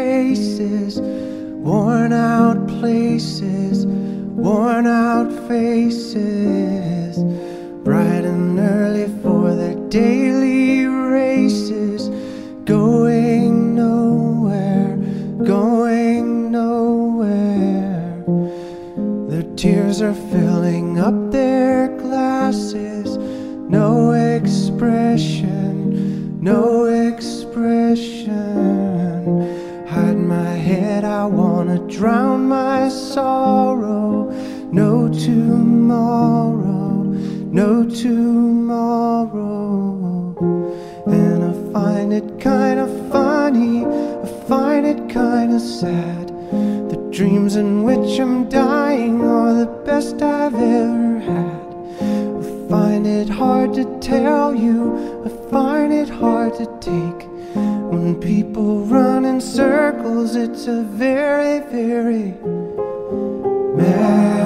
faces, worn out places, worn out faces, bright and early for their daily races, going nowhere, going nowhere. Their tears are filling up their glasses, no expression, no expression. Hide my head, I wanna drown my sorrow. No tomorrow, no tomorrow. And I find it kinda funny, I find it kinda sad. The dreams in which I'm dying are the best I've ever had. I find it hard to tell you, I find it hard to take. When people run in circles, it's a very, very mad